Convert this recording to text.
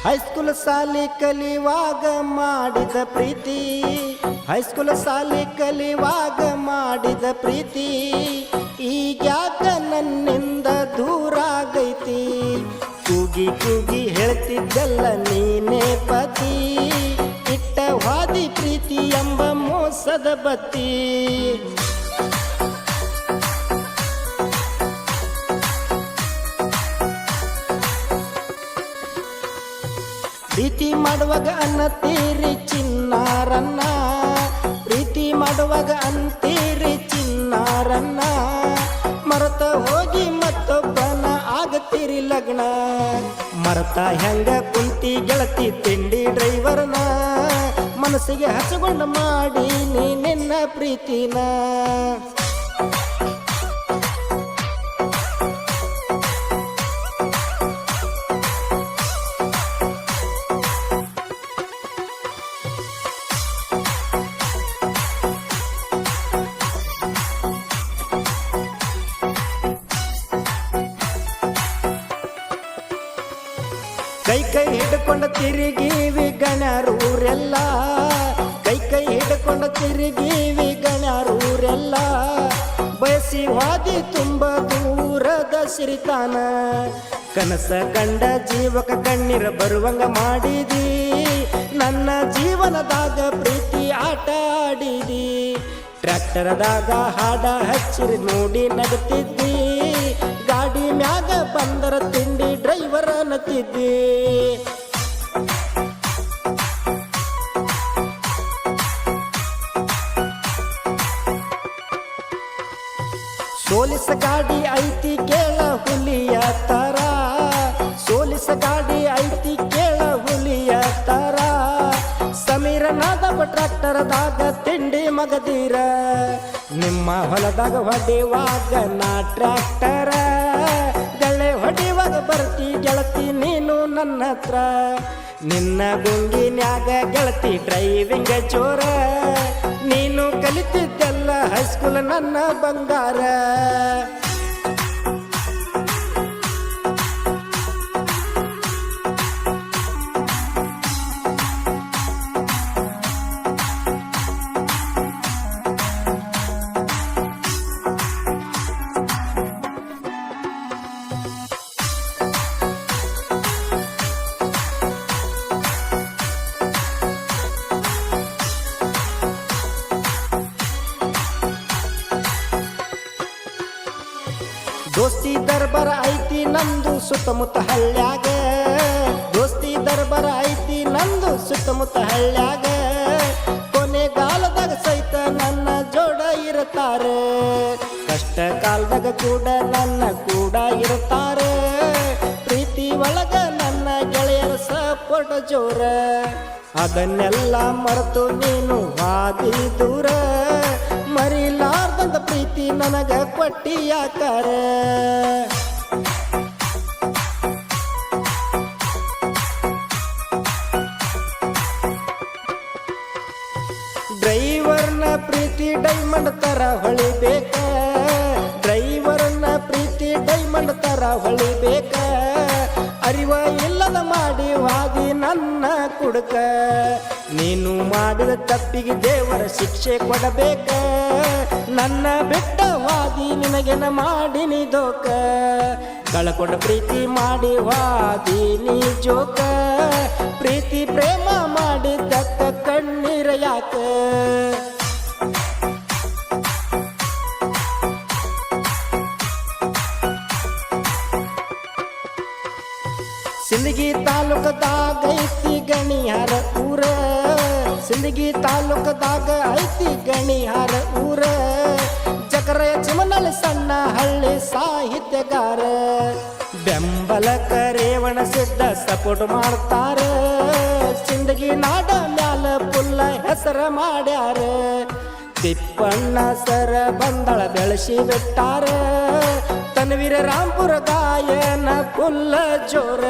High school ಸಾಲಿ ಕಲಿವಾಗ ಮಾಡಿದ ಪ್ರೀತಿ, high school ಸಾಲಿ ಕಲಿವಾಗ ಮಾಡಿದ ಪ್ರೀತಿ ಈಗ್ಯಾಕ ನನ್ನಿಂದ ದೂರ ಆಗೈತಿ. ಕೂಗಿ ಕೂಗಿ ಹೇಳ್ತಿದ್ದಲ್ಲ ನೀನೇ ಪತಿ, ಇಟ್ಟ ವಾದಿ ಪ್ರೀತಿ ಎಂಬ ಮೋಸದ ಬತ್ತಿ. ಪ್ರೀತಿ ಮಾಡುವಾಗ ಅನ್ನತೀರಿ ಚಿನ್ನಾರನ್ನ, ಪ್ರೀತಿ ಮಾಡುವಾಗ ಅಂತೀರಿ ಚಿನ್ನಾರನ್ನ, ಮರತ ಹೋಗಿ ಮತ್ತೊಬ್ಬನ ಆಗತ್ತೀರಿ ಲಗ್ನ. ಮರತ ಹೆಂಗ ಕುಂತಿ ಗೆಳತಿ ತಿಂಡಿ ಡ್ರೈವರ್ನ, ಮನಸ್ಸಿಗೆ ಹಚ್ಚಗೊಂಡು ಮಾಡಿ ನೀ ನಿನ್ನ ಪ್ರೀತಿನ. ಕೈ ಕೈ ಹಿಡ್ಕೊಂಡು ತಿರುಗಿವಿ ಗಣ್ಯರೂರೆಲ್ಲ, ಕೈ ಕೈ ಹಿಡ್ಕೊಂಡು ತಿರುಗಿವಿ ಗಣ್ಯರೂರೆಲ್ಲ, ಬಯಸಿ ವಾದಿ ತುಂಬ ದೂರದ ಸಿರಿತಾನ. ಕನಸ ಕಂಡ ಜೀವಕ ಕಣ್ಣೀರ ಬರುವಂಗ ಮಾಡಿದಿ, ನನ್ನ ಜೀವನದಾಗ ಪ್ರೀತಿ ಆಟ ಆಡಿದಿ. ಟ್ರ್ಯಾಕ್ಟರ್ದಾಗ ಹಾಡ ಹಚ್ಚಿರಿ ನೋಡಿ ನಗತಿದ್ದಿ, ಗಾಡಿ ಮ್ಯಾಗ ಬಂದರ ತಿಂಡಿ ಡ್ರೈವರ್ ಅನ್ನತಿದ್ದಿ. ಸೋಲಿಸ ಗಾಡಿ ಐತಿ ಕೇಳ ಹುಲಿಯ ತರ, ಸೋಲಿಸ ಗಾಡಿ ಐತಿ ಕೇಳ ಹುಲಿಯ ತರ, ಸಮೀರನಾದವ ಟ್ರ್ಯಾಕ್ಟರ್ದಾಗ ತಿಂಡಿ ಮಗದೀರ. ನಿಮ್ಮ ಹೊಲದಾಗ ಹೊಡಿವಾಗ ನಾ ಟ್ರ್ಯಾಕ್ಟರ, ಗಳೆ ಹೊಡಿವಾಗ ಬರ್ತಿ ಗೆಳತಿ ನೀನು ನನ್ನ ಹತ್ರ. ನಿನ್ನ ಗುಂಗಿನ್ಯಾಗ ಗೆಳತಿ ಡ್ರೈವಿಂಗ್ ಜೋರ, ನೀನು ಕಲಿತಿದ್ದೆಲ್ಲ ಹೈಸ್ಕೂಲ್ ನನ್ನ ಬಂಗಾರ. ದೋಸ್ತಿ ದರ್ಬಾರ ಐತಿ ನಂದು ಸುತ್ತಮುತ್ತ ಹಳ್ಳ್ಯಾಗ, ದೋಸ್ತಿ ದರ್ಬಾರ ಐತಿ ನಂದು ಸುತ್ತಮುತ್ತ ಹಳ್ಳ್ಯಾಗ, ಕೊನೆಗಾಲದಾಗ ಸಹಿತ ನನ್ನ ಜೋಡ ಇರುತ್ತಾರೆ, ಕಷ್ಟ ಕಾಲದಾಗ ಕೂಡ ನನ್ನ ಕೂಡ ಇರುತ್ತಾರೆ. ಪ್ರೀತಿ ಒಳಗ ನನ್ನ ಗೆಳೆಯರ ಸಪೋರ್ಟ್ ಜೋರ, ಅದನ್ನೆಲ್ಲ ಮರೆತು ನೀನು ಹಾದಿ ದೂರ. ಮರಿಲಾರ್ದಂತ ಪ್ರೀತಿ ನನಗ ಕೊಟ್ಟಿ ಯಾಕಾರ. ಡ್ರೈವರ್ನ ಪ್ರೀತಿ ಡೈಮಂಡ್ ತರ ಹೊಳಿಬೇಕ, ಡ್ರೈವರ್ನ ಪ್ರೀತಿ ಡೈಮಂಡ್ ತರ ಹೊಳಿಬೇಕ. ಅರಿವ ಇಲ್ಲದ ಮಾಡಿ ವಾದಿ ನನ್ನ ಕುಡುಕ, ನೀನು ಮಾಡಿದ ತಪ್ಪಿಗೆ ದೇವರ ಶಿಕ್ಷೆ ಕೊಡಬೇಕ. ನನ್ನ ಬೆಟ್ಟ ವಾದಿ ನಿನಗೆನ ಮಾಡಿನಿ ದೋಕ, ಕಳಕೊಂಡ ಪ್ರೀತಿ ಮಾಡಿ ವಾದಿ ನೀ ಜೋಕ. ಪ್ರೀತಿ ಪ್ರೇಮ ಮಾಡಿದ್ದಕ್ಕ ಕಣ್ಣೀರ ಯಾಕ. ಸಿಂದಗಿ ತಾಲೂಕದಾಗ ಐತಿ ಗಣಿಹಾರ ಊರ, ಸಿಂದಗಿ ತಾಲೂಕದಾಗ ಐತಿ ಗಣಿಹಾರ ಊರ. ಜಕರಯ ಚಿಮನಳ್ಳಿ ಸಣ್ಣ ಹಳ್ಳಿ ಸಾಹಿತ್ಯಗಾರ, ಬೆಂಬಲಕ ರೇವಣ ಸಿದ್ಧ ಸಪೋರ್ಟ್ ಮಾಡ್ತಾರ. ಸಿಂದಗಿ ನಾಡ ಮ್ಯಾಲ ಪುಲ್ಲ ಹೆಸರ ಮಾಡ್ಯಾರ, ತಿಪ್ಪಣ್ಣ ಸರ ಬಂದಳ ಬೆಳೆಸಿ ಬಿಟ್ಟಾರ. ತನ್ವೀರ ರಾಂಪುರ ಗಾಯನ ಪುಲ್ಲ ಜೋರ.